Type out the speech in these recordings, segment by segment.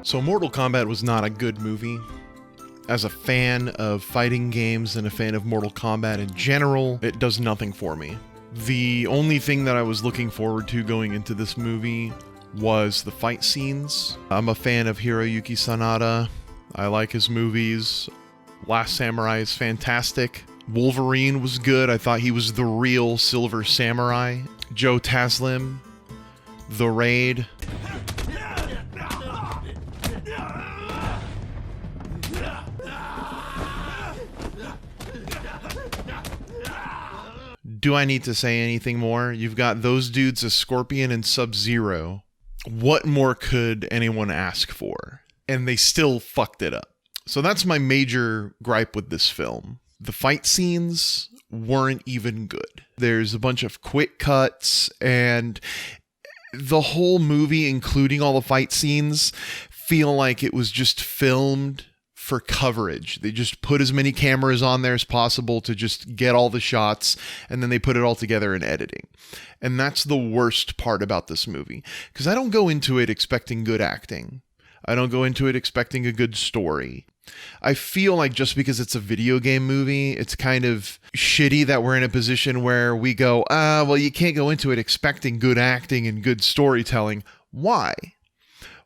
So Mortal Kombat was not a good movie. As a fan of fighting games and a fan of Mortal Kombat in general, it does nothing for me. The only thing that I was looking forward to going into this movie was the fight scenes. I'm a fan of Hiroyuki Sanada. I like his movies. Last Samurai is fantastic. Wolverine was good. I thought he was the real Silver Samurai. Joe Taslim, The Raid. Do I need to say anything more? You've got those dudes as Scorpion and Sub-Zero. What more could anyone ask for? And they still fucked it up. So that's my major gripe with this film. The fight scenes weren't even good. There's a bunch of quick cuts, and the whole movie, including all the fight scenes, feel like it was just filmed for coverage. They just put as many cameras on there as possible to just get all the shots, and then they put it all together in editing. And that's the worst part about this movie, because I don't go into it expecting good acting. I don't go into it expecting a good story. I feel like just because it's a video game movie, it's kind of shitty that we're in a position where we go, well, you can't go into it expecting good acting and good storytelling. Why?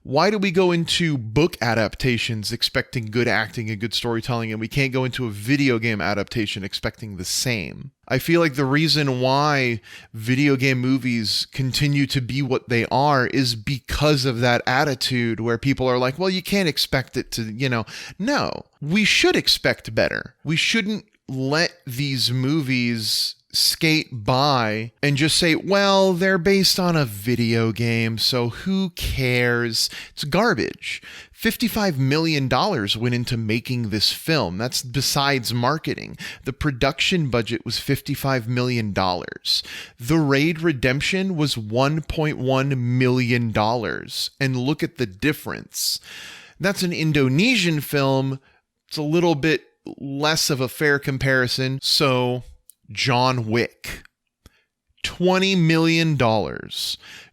Why do we go into book adaptations expecting good acting and good storytelling, and we can't go into a video game adaptation expecting the same? I feel like the reason why video game movies continue to be what they are is because of that attitude where people are like, well, you can't expect it to, no, we should expect better. We shouldn't let these movies skate by and just say, well, they're based on a video game, so who cares? It's garbage. $55 million went into making this film. That's besides marketing. The production budget was $55 million. The Raid Redemption was $1.1 million. And look at the difference. That's an Indonesian film. It's a little bit less of a fair comparison. So John Wick, $20 million.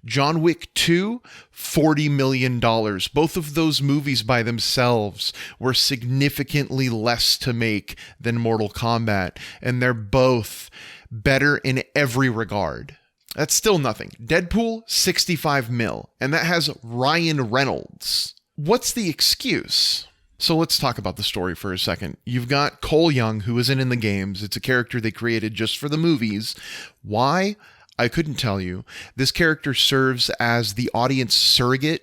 John Wick 2, $40 million. Both of those movies by themselves were significantly less to make than Mortal Kombat, and they're both better in every regard. That's still nothing. Deadpool, $65 million, and that has Ryan Reynolds. What's the excuse? So let's talk about the story for a second. You've got Cole Young, who isn't in the games. It's a character they created just for the movies. Why? I couldn't tell you. This character serves as the audience surrogate.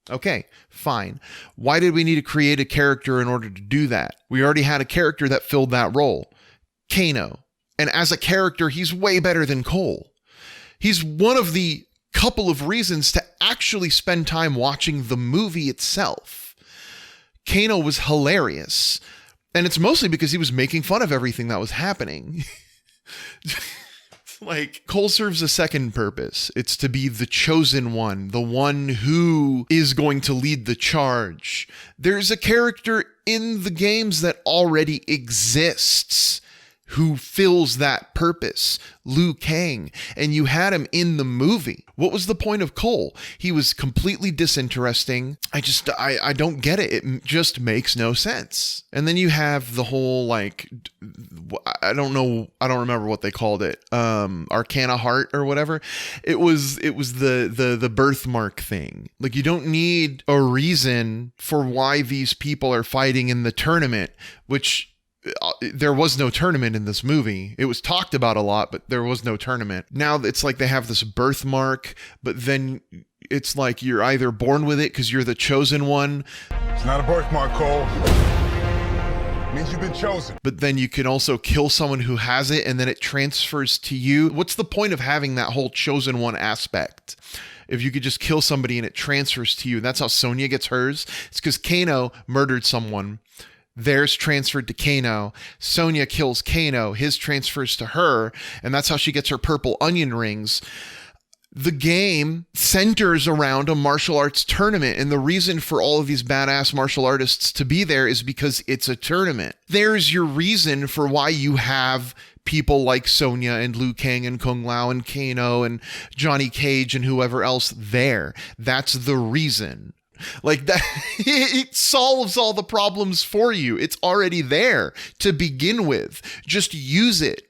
Okay, fine. Why did we need to create a character in order to do that? We already had a character that filled that role. Kano. And as a character, he's way better than Cole. He's one of the couple of reasons to actually spend time watching the movie itself. Kano was hilarious, and it's mostly because he was making fun of everything that was happening. Like, Cole serves a second purpose. It's to be the chosen one, the one who is going to lead the charge. There's a character in the games that already exists who fills that purpose, Liu Kang, and you had him in the movie. What was the point of Cole? He was completely disinteresting. I don't get it. It just makes no sense. And then you have the whole, like, I don't remember what they called it. Arcana Heart or whatever. It was the birthmark thing. Like, you don't need a reason for why these people are fighting in the tournament, which there was no tournament in this movie. It was talked about a lot, but there was no tournament. Now it's like they have this birthmark, but then it's like you're either born with it because you're the chosen one. It's not a birthmark, Cole. It means you've been chosen. But then you can also kill someone who has it, and then it transfers to you. What's the point of having that whole chosen one aspect? If you could just kill somebody and it transfers to you. That's how Sonya gets hers. It's because Kano murdered someone. Theirs transferred to Kano. Sonya kills Kano. His transfers to her. And that's how she gets her purple onion rings. The game centers around a martial arts tournament. And the reason for all of these badass martial artists to be there is because it's a tournament. There's your reason for why you have people like Sonya and Liu Kang and Kung Lao and Kano and Johnny Cage and whoever else there. That's the reason. Like that, it solves all the problems for you. It's already there to begin with. Just use it.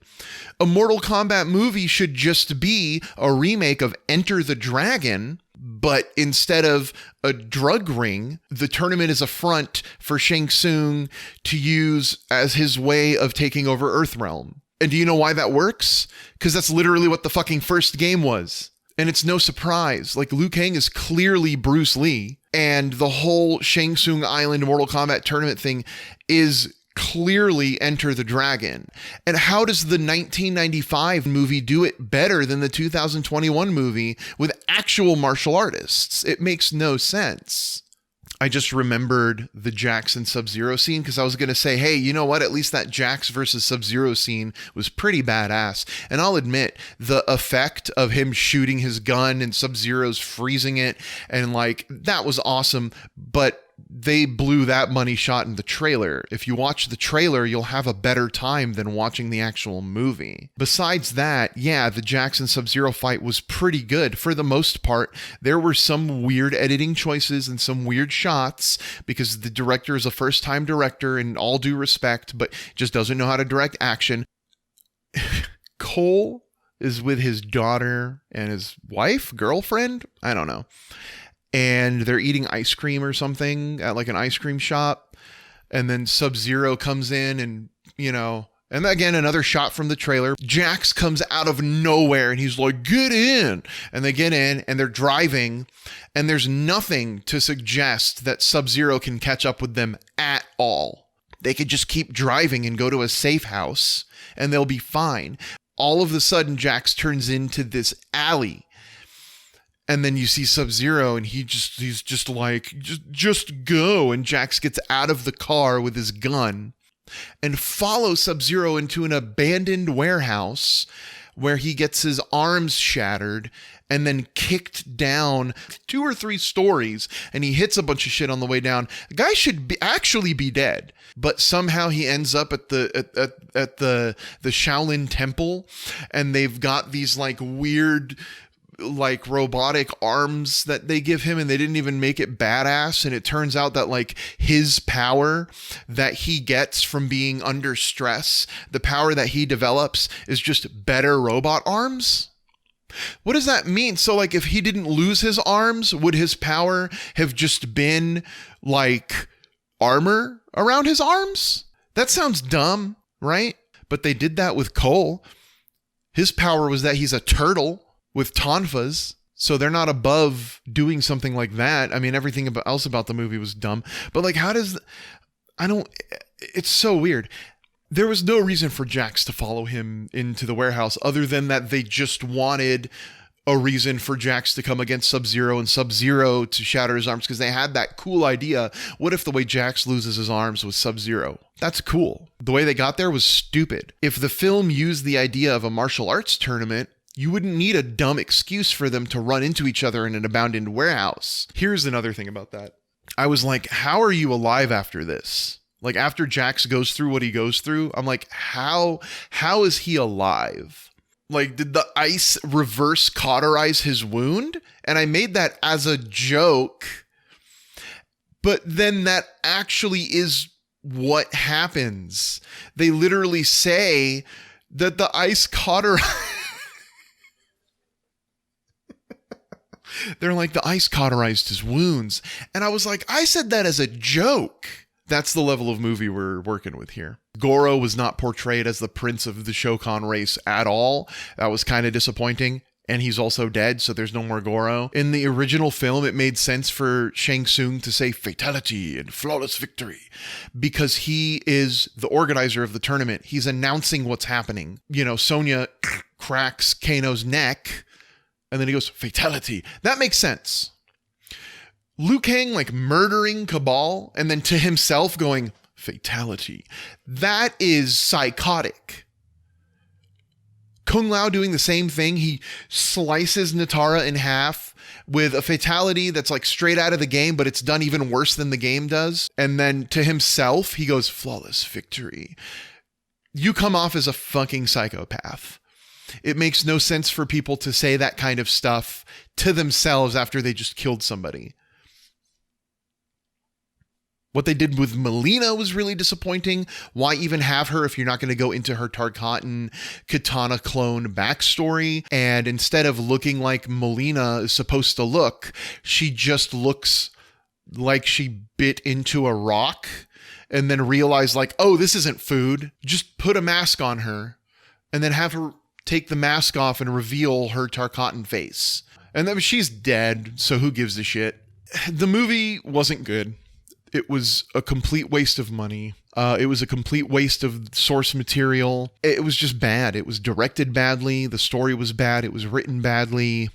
A Mortal Kombat movie should just be a remake of Enter the Dragon, but instead of a drug ring, the tournament is a front for Shang Tsung to use as his way of taking over Earthrealm. And do you know why that works? Because that's literally what the fucking first game was. And it's no surprise. Like, Liu Kang is clearly Bruce Lee, and the whole Shang Tsung Island Mortal Kombat tournament thing is clearly Enter the Dragon. And how does the 1995 movie do it better than the 2021 movie with actual martial artists? It makes no sense. I just remembered the Jax and Sub-Zero scene because I was going to say, hey, you know what? At least that Jax versus Sub-Zero scene was pretty badass. And I'll admit, the effect of him shooting his gun and Sub-Zero's freezing it, and like, that was awesome. But they blew that money shot in the trailer. If you watch the trailer, you'll have a better time than watching the actual movie. Besides that, yeah, the Jackson Sub-Zero fight was pretty good for the most part. There were some weird editing choices and some weird shots because the director is a first-time director, in all due respect, but just doesn't know how to direct action. Cole is with his daughter and his wife, girlfriend, I don't know. And they're eating ice cream or something at like an ice cream shop. And then Sub-Zero comes in and, you know, and again, another shot from the trailer. Jax comes out of nowhere and he's like, get in. And they get in and they're driving. And there's nothing to suggest that Sub-Zero can catch up with them at all. They could just keep driving and go to a safe house and they'll be fine. All of a sudden, Jax turns into this alley. And then you see Sub-Zero and he's just like, just go. And Jax gets out of the car with his gun and follows Sub-Zero into an abandoned warehouse where he gets his arms shattered and then kicked down 2 or 3 stories, and he hits a bunch of shit on the way down. The guy should actually be dead, but somehow he ends up at the Shaolin Temple, and they've got these like weird, like robotic arms that they give him, and they didn't even make it badass. And it turns out that like his power that he gets from being under stress, the power that he develops, is just better robot arms. What does that mean? So like, if he didn't lose his arms, would his power have just been like armor around his arms? That sounds dumb, right? But they did that with Cole. His power was that he's a turtle with tonfas, so they're not above doing something like that. I mean, everything else about the movie was dumb, but like, it's so weird. There was no reason for Jax to follow him into the warehouse other than that they just wanted a reason for Jax to come against Sub-Zero and Sub-Zero to shatter his arms, because they had that cool idea. What if the way Jax loses his arms was Sub-Zero? That's cool. The way they got there was stupid. If the film used the idea of a martial arts tournament, you wouldn't need a dumb excuse for them to run into each other in an abandoned warehouse. Here's another thing about that. I was like, how are you alive after this? Like, after Jax goes through what he goes through, I'm like, how is he alive? Like, did the ice reverse cauterize his wound? And I made that as a joke. But then that actually is what happens. They literally say that the ice cauterized. They're like, the ice cauterized his wounds. And I was like, I said that as a joke. That's the level of movie we're working with here. Goro was not portrayed as the prince of the Shokan race at all. That was kind of disappointing. And he's also dead, so there's no more Goro. In the original film, it made sense for Shang Tsung to say fatality and flawless victory because he is the organizer of the tournament. He's announcing what's happening. You know, Sonya cracks Kano's neck, and then he goes, fatality. That makes sense. Liu Kang like murdering Cabal and then to himself going, fatality. That is psychotic. Kung Lao doing the same thing. He slices Natara in half with a fatality that's like straight out of the game, but it's done even worse than the game does. And then to himself, he goes, flawless victory. You come off as a fucking psychopath. It makes no sense for people to say that kind of stuff to themselves after they just killed somebody. What they did with Melina was really disappointing. Why even have her if you're not going to go into her Tarkatan Katana clone backstory? And instead of looking like Melina is supposed to look, she just looks like she bit into a rock and then realized like, oh, this isn't food. Just put a mask on her and then have her take the mask off and reveal her Tarkatan face. And then she's dead, so who gives a shit? The movie wasn't good. It was a complete waste of money. It was a complete waste of source material. It was just bad. It was directed badly. The story was bad. It was written badly.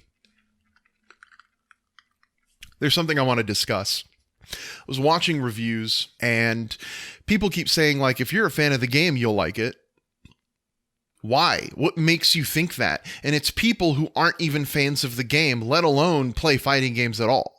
There's something I want to discuss. I was watching reviews, and people keep saying, like, if you're a fan of the game, you'll like it. Why? What makes you think that? And it's people who aren't even fans of the game, let alone play fighting games at all.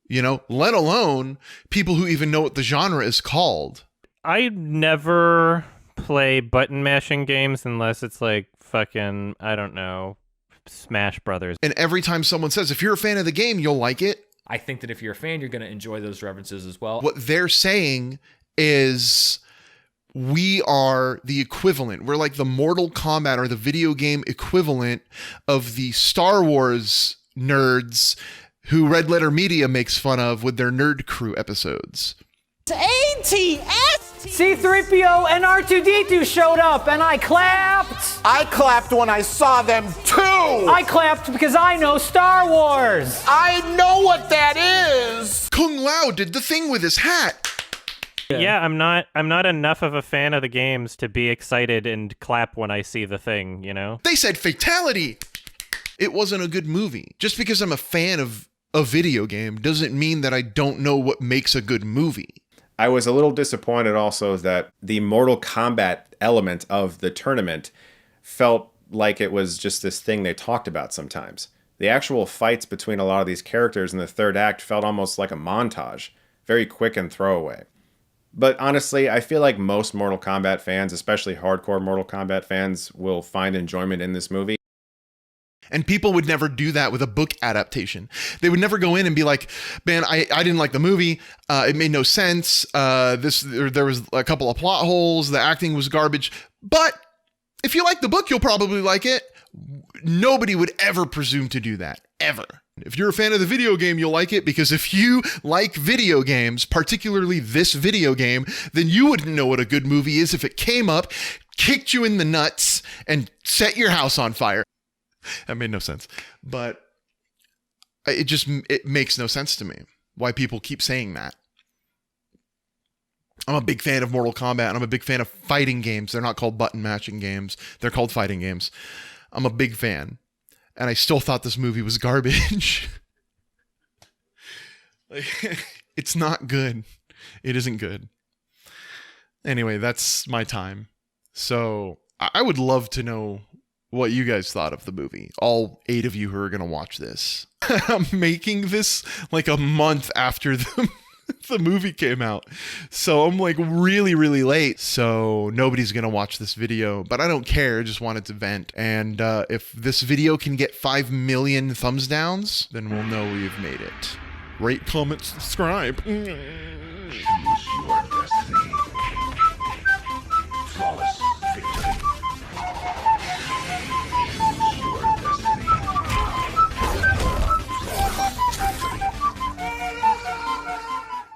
You know, let alone people who even know what the genre is called. I never play button mashing games unless it's like fucking, I don't know, Smash Brothers. And every time someone says, if you're a fan of the game, you'll like it. I think that if you're a fan, you're going to enjoy those references as well. What they're saying is we are the equivalent. We're like the Mortal Kombat or the video game equivalent of the Star Wars nerds who Red Letter Media makes fun of with their Nerd Crew episodes. C-3PO and R2-D2 showed up and I clapped. I clapped when I saw them too. I clapped because I know Star Wars. I know what that is. Kung Lao did the thing with his hat. Yeah, I'm not enough of a fan of the games to be excited and clap when I see the thing, you know? They said fatality. It wasn't a good movie. Just because I'm a fan of a video game doesn't mean that I don't know what makes a good movie. I was a little disappointed also that the Mortal Kombat element of the tournament felt like it was just this thing they talked about sometimes. The actual fights between a lot of these characters in the third act felt almost like a montage, very quick and throwaway. But honestly, I feel like most Mortal Kombat fans, especially hardcore Mortal Kombat fans, will find enjoyment in this movie. And people would never do that with a book adaptation. They would never go in and be like, man, I didn't like the movie. It made no sense. There was a couple of plot holes. The acting was garbage. But if you like the book, you'll probably like it. Nobody would ever presume to do that, ever. If you're a fan of the video game, you'll like it, because if you like video games, particularly this video game, then you wouldn't know what a good movie is if it came up, kicked you in the nuts, and set your house on fire. That made no sense, but it makes no sense to me why people keep saying that. I'm a big fan of Mortal Kombat, and I'm a big fan of fighting games. They're not called button matching games. They're called fighting games. I'm a big fan, and I still thought this movie was garbage. It's not good. It isn't good. Anyway, that's my time. So I would love to know what you guys thought of the movie. All 8 of you who are going to watch this. I'm making this like a month after the movie came out. So I'm like really, really late. So nobody's going to watch this video, but I don't care. I just wanted to vent. And if this video can get 5 million thumbs downs, then we'll know we've made it. Rate, comment, subscribe.